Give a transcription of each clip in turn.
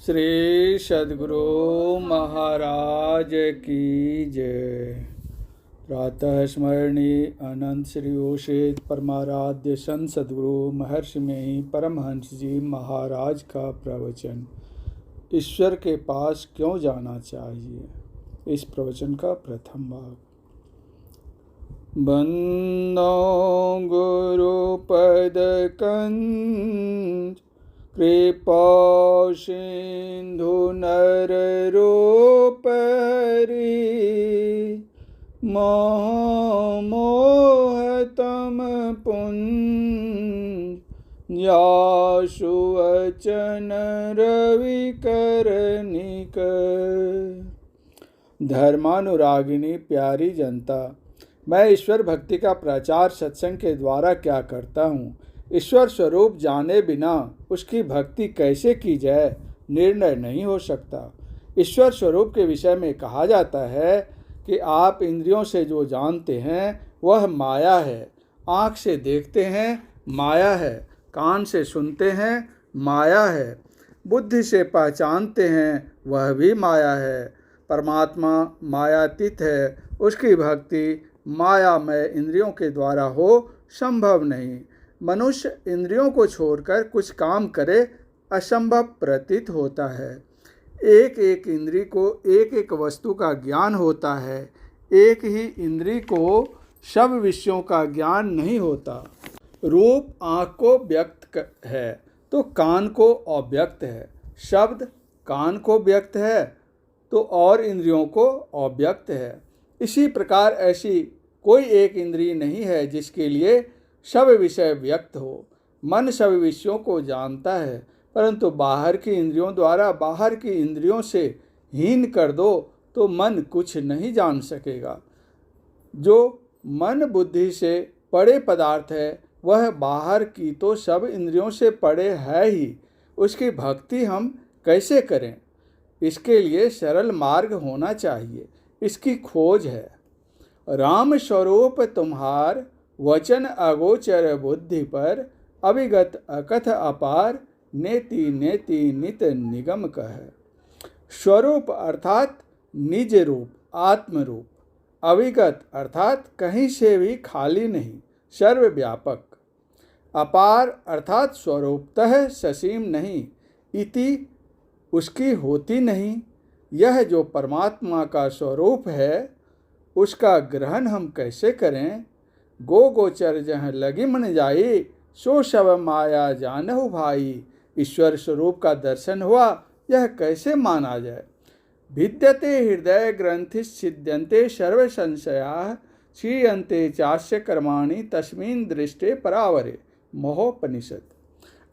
श्री सद्गुरु महाराज की जय। प्रातः स्मरणीय अनंत श्री ओशेत परमाराध्य संत सद्गुरु महर्षि में परमहंस जी महाराज का प्रवचन, ईश्वर के पास क्यों जाना चाहिए। इस प्रवचन का प्रथम भाग। बंदो गुरु पद कंज कृपा सिंधु नर रूप मोहतम पुंज जासु वचन रवि करनिक। धर्मानुरागिनी प्यारी जनता, मैं ईश्वर भक्ति का प्रचार सत्संग के द्वारा क्या करता हूँ। ईश्वर स्वरूप जाने बिना उसकी भक्ति कैसे की जाए, निर्णय नहीं हो सकता। ईश्वर स्वरूप के विषय में कहा जाता है कि आप इंद्रियों से जो जानते हैं वह माया है। आँख से देखते हैं माया है, कान से सुनते हैं माया है, बुद्धि से पहचानते हैं वह भी माया है। परमात्मा मायातीत है, उसकी भक्ति मायामय इंद्रियों के द्वारा हो संभव नहीं। मनुष्य इंद्रियों को छोड़कर कुछ काम करे असंभव प्रतीत होता है। एक एक इंद्री को एक एक वस्तु का ज्ञान होता है, एक ही इंद्री को सब विषयों का ज्ञान नहीं होता। रूप आँख को व्यक्त है तो कान को अव्यक्त है, शब्द कान को व्यक्त है तो और इंद्रियों को अव्यक्त है। इसी प्रकार ऐसी कोई एक इंद्रिय नहीं है जिसके लिए सब विषय व्यक्त हो। मन सब विषयों को जानता है, परंतु बाहर की इंद्रियों द्वारा बाहर की इंद्रियों से हीन कर दो तो मन कुछ नहीं जान सकेगा। जो मन बुद्धि से परे पदार्थ है वह बाहर की तो सब इंद्रियों से परे है ही। उसकी भक्ति हम कैसे करें, इसके लिए सरल मार्ग होना चाहिए। इसकी खोज है। राम स्वरूप तुम्हार वचन अगोचर बुद्धि पर, अविगत अकथ अपार नेति नेति नित निगम कह। स्वरूप अर्थात निज रूप, आत्म रूप। अविगत अर्थात कहीं से भी खाली नहीं, सर्वव्यापक। अपार अर्थात स्वरूपतः ससीम नहीं, इति उसकी होती नहीं। यह जो परमात्मा का स्वरूप है उसका ग्रहण हम कैसे करें। गो गोचर जहाँ लगी मन जाई, सो शव माया जानहु भाई। ईश्वर स्वरूप का दर्शन हुआ, यह कैसे माना जाए। भिद्यते हृदय ग्रंथि छिद्यन्ते सर्व संशया, क्षीयन्ते चास्य कर्माणि तस्मिन् दृष्टे परावरे। मोहोपनिषद।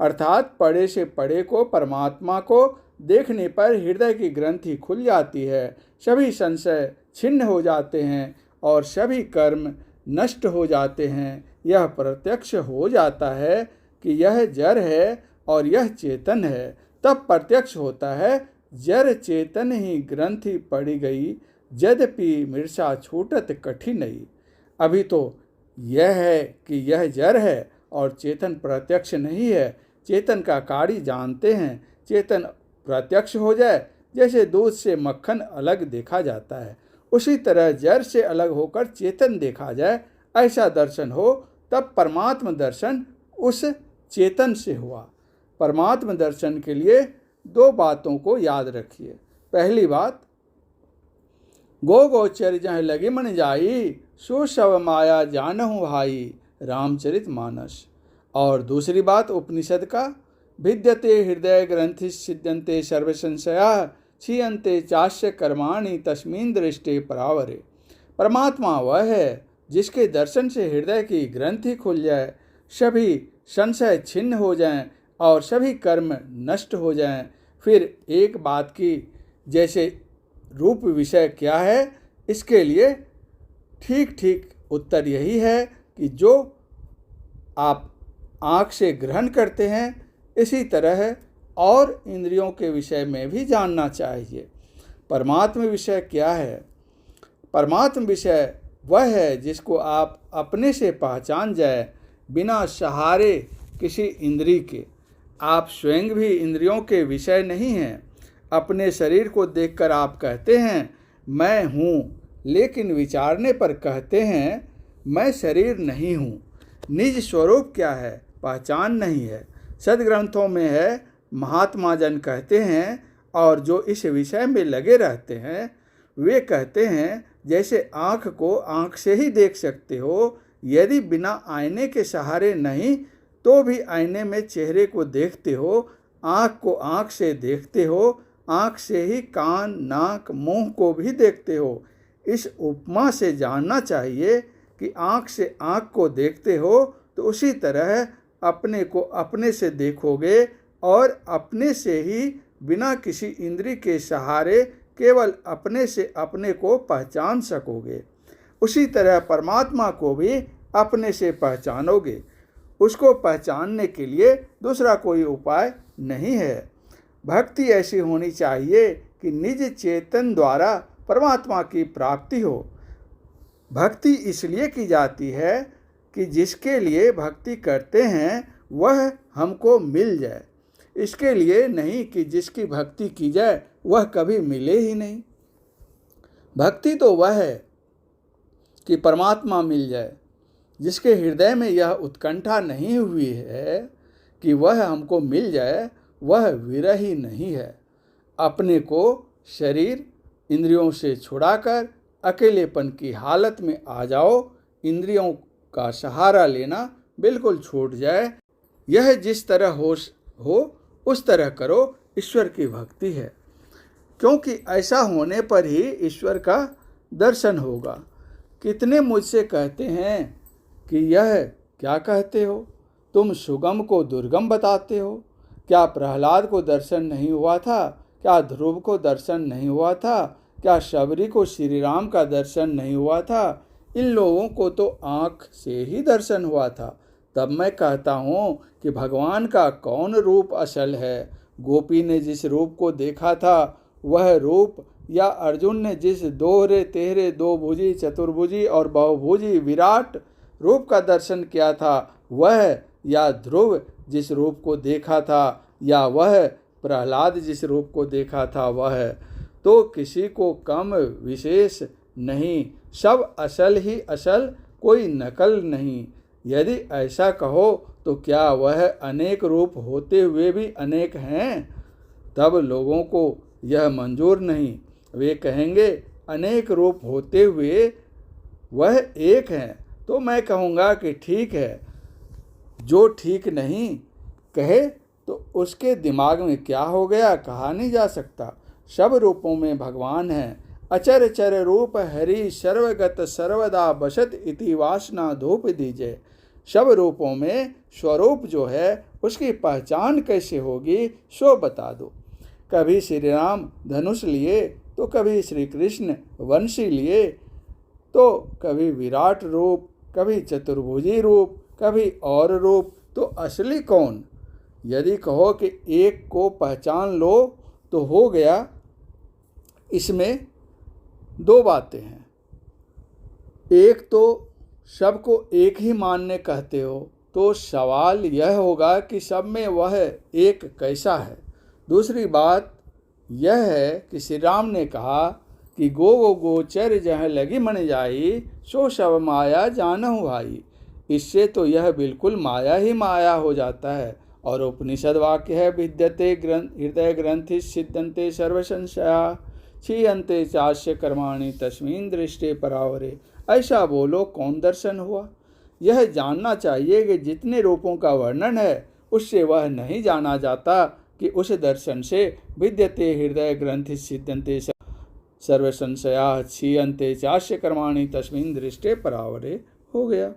अर्थात पड़े से पड़े को, परमात्मा को देखने पर हृदय की ग्रंथि खुल जाती है, सभी संशय छिन्न हो जाते हैं और सभी कर्म नष्ट हो जाते हैं। यह प्रत्यक्ष हो जाता है कि यह जड़ है और यह चेतन है। तब प्रत्यक्ष होता है जड़ चेतन ही ग्रंथि पड़ी गई, यद्यपि मृषा छूटत कठिनई। अभी तो यह है कि यह जड़ है और चेतन प्रत्यक्ष नहीं है। चेतन का कार्य जानते हैं। चेतन प्रत्यक्ष हो जाए, जैसे दूध से मक्खन अलग देखा जाता है, उसी तरह जड़ से अलग होकर चेतन देखा जाए, ऐसा दर्शन हो, तब परमात्म दर्शन उस चेतन से हुआ। परमात्म दर्शन के लिए दो बातों को याद रखिए। पहली बात, गो गोचर जहाँ लगी मन जाई, सो शव माया जानहु भाई। रामचरित मानस। और दूसरी बात उपनिषद का, भिद्यते हृदय ग्रंथि छिद्यन्ते सर्व संशया, क्षीयन्ते चास्य कर्माणि तस्मिन् दृष्टे परावरे। परमात्मा वह है जिसके दर्शन से हृदय की ग्रंथि खुल जाए, सभी संशय छिन्न हो जाएं और सभी कर्म नष्ट हो जाएं। फिर एक बात की, जैसे रूप विषय क्या है, इसके लिए ठीक ठीक उत्तर यही है कि जो आप आँख से ग्रहण करते हैं, इसी तरह और इंद्रियों के विषय में भी जानना चाहिए। परमात्म विषय क्या है। परमात्म विषय वह है जिसको आप अपने से पहचान जाए, बिना सहारे किसी इंद्रिय के। आप स्वयं भी इंद्रियों के विषय नहीं हैं। अपने शरीर को देखकर आप कहते हैं मैं हूँ, लेकिन विचारने पर कहते हैं मैं शरीर नहीं हूँ। निज स्वरूप क्या है, पहचान नहीं है। सदग्रंथों में है, महात्मा जन कहते हैं, और जो इस विषय में लगे रहते हैं वे कहते हैं जैसे आँख को आँख से ही देख सकते हो, यदि बिना आईने के सहारे नहीं तो भी आईने में चेहरे को देखते हो, आँख को आँख से देखते हो, आँख से ही कान, नाक, मुंह को भी देखते हो। इस उपमा से जानना चाहिए कि आँख से आँख को देखते हो तो उसी तरह अपने को अपने से देखोगे और अपने से ही बिना किसी इंद्रिय के सहारे केवल अपने से अपने को पहचान सकोगे। उसी तरह परमात्मा को भी अपने से पहचानोगे। उसको पहचानने के लिए दूसरा कोई उपाय नहीं है। भक्ति ऐसी होनी चाहिए कि निज चेतन द्वारा परमात्मा की प्राप्ति हो। भक्ति इसलिए की जाती है कि जिसके लिए भक्ति करते हैं वह हमको मिल जाए, इसके लिए नहीं कि जिसकी भक्ति की जाए वह कभी मिले ही नहीं। भक्ति तो वह है कि परमात्मा मिल जाए। जिसके हृदय में यह उत्कंठा नहीं हुई है कि वह हमको मिल जाए, वह विरही नहीं है। अपने को शरीर इंद्रियों से छुड़ाकर अकेलेपन की हालत में आ जाओ। इंद्रियों का सहारा लेना बिल्कुल छूट जाए। यह जिस तरह हो उस तरह करो, ईश्वर की भक्ति है। क्योंकि ऐसा होने पर ही ईश्वर का दर्शन होगा। कितने मुझसे कहते हैं कि यह क्या कहते हो, तुम सुगम को दुर्गम बताते हो। क्या प्रहलाद को दर्शन नहीं हुआ था? क्या ध्रुव को दर्शन नहीं हुआ था? क्या शबरी को श्री राम का दर्शन नहीं हुआ था? इन लोगों को तो आँख से ही दर्शन हुआ था। तब मैं कहता हूँ कि भगवान का कौन रूप असल है? गोपी ने जिस रूप को देखा था वह रूप, या अर्जुन ने जिस दोहरे तेहरे दो भुजी चतुर्भुजी और बहुभुजी विराट रूप का दर्शन किया था वह, या ध्रुव जिस रूप को देखा था, या वह प्रहलाद जिस रूप को देखा था वह? तो किसी को कम विशेष नहीं, सब असल ही असल, कोई नकल नहीं। यदि ऐसा कहो तो क्या वह अनेक रूप होते हुए भी अनेक हैं? तब लोगों को यह मंजूर नहीं। वे कहेंगे अनेक रूप होते हुए वह एक हैं। तो मैं कहूँगा कि ठीक है। जो ठीक नहीं कहे तो उसके दिमाग में क्या हो गया, कहा नहीं जा सकता। सब रूपों में भगवान है। अचर चर रूप हरि सर्वगत सर्वदा बसत इति वासना धूप दीजिए। सब रूपों में स्वरूप जो है उसकी पहचान कैसे होगी सो बता दो। कभी श्री राम धनुष लिए तो कभी श्री कृष्ण वंशी लिए, तो कभी विराट रूप, कभी चतुर्भुजी रूप, कभी और रूप। तो असली कौन? यदि कहो कि एक को पहचान लो तो हो गया। इसमें दो बातें हैं। एक तो सबको एक ही मानने कहते हो, तो सवाल यह होगा कि सब में वह एक कैसा है। दूसरी बात यह है कि श्री राम ने कहा कि गो गोचर जह लगी मन जाई, सो सब माया जानहु भाई। इससे तो यह बिल्कुल माया ही माया हो जाता है। और उपनिषद वाक्य है, विद्यते हृदय ग्रंथि सिद्धन्ते सर्व संशया क्षीयन्ते चास्य कर्माणि तस्मिन् दृष्टे परावरे। ऐसा बोलो, कौन दर्शन हुआ? यह जानना चाहिए कि जितने रूपों का वर्णन है उससे वह नहीं जाना जाता कि उस दर्शन से विद्यते हृदय ग्रंथि सिद्धन्ते सर्व संशया क्षीयन्ते चास्य कर्माणि तस्मिन् दृष्टे परावरे हो गया।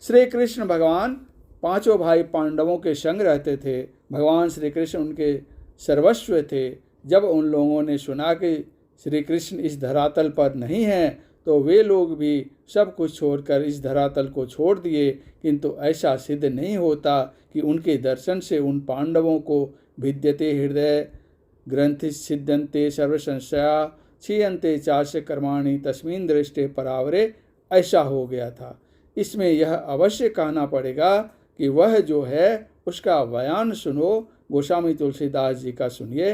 श्री कृष्ण भगवान पांचों भाई पांडवों के संग रहते थे। भगवान श्री कृष्ण उनके सर्वस्व थे। जब उन लोगों ने सुना कि श्री कृष्ण इस धरातल पर नहीं हैं तो वे लोग भी सब कुछ छोड़कर इस धरातल को छोड़ दिए। किंतु ऐसा सिद्ध नहीं होता कि उनके दर्शन से उन पांडवों को विद्यते हृदय ग्रंथि सिद्धन्ते सर्व संशया क्षीयन्ते चास्य कर्माणि तस्मिन् दृष्टे परावरे ऐसा हो गया था। इसमें यह अवश्य कहना पड़ेगा कि वह जो है उसका बयान सुनो गोस्वामी तुलसीदास जी का सुनिए।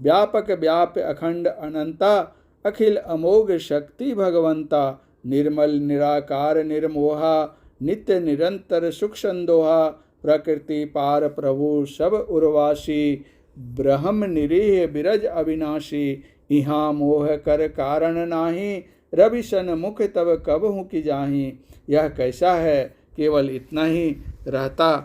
व्यापक व्याप्य अखंड अनंता, अखिल अमोघ शक्ति भगवंता, निर्मल निराकार निर्मोहा, नित्य निरंतर सुख संदोहा, प्रकृति पार प्रभु सब उर्वासी, ब्रह्म निरीह बिरज अविनाशी, इहाँ मोह कर कारण नाही, रवि सन मुख तब कब हूँ कि जाही। यह कैसा है, केवल इतना ही रहता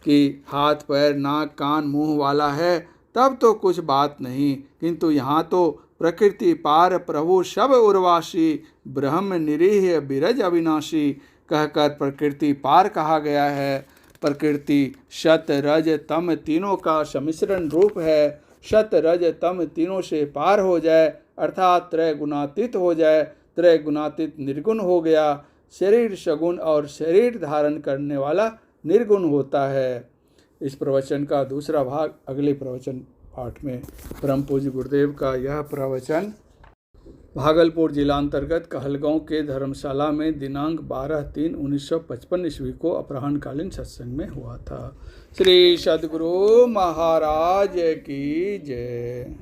कि हाथ पैर नाक कान मुंह वाला है तब तो कुछ बात नहीं, किंतु यहाँ तो प्रकृति पार प्रभु सब उर्वासी, ब्रह्म निरीह बिरज अविनाशी कहकर प्रकृति पार कहा गया है। प्रकृति शत रज तम तीनों का सम्मिश्रण रूप है। शत रज तम तीनों से पार हो जाए अर्थात त्रय गुणातीत हो जाए, त्रय गुणातीत निर्गुण हो गया। शरीर सगुण और शरीर धारण करने वाला निर्गुण होता है। इस प्रवचन का दूसरा भाग अगले प्रवचन पाठ में। परम पूज्य गुरुदेव का यह प्रवचन भागलपुर जिला अंतर्गत कहलगांव के धर्मशाला में दिनांक 12/3/1955 ईस्वी को अपराह्नकालीन सत्संग में हुआ था। श्री सद्गुरु महाराज की जय।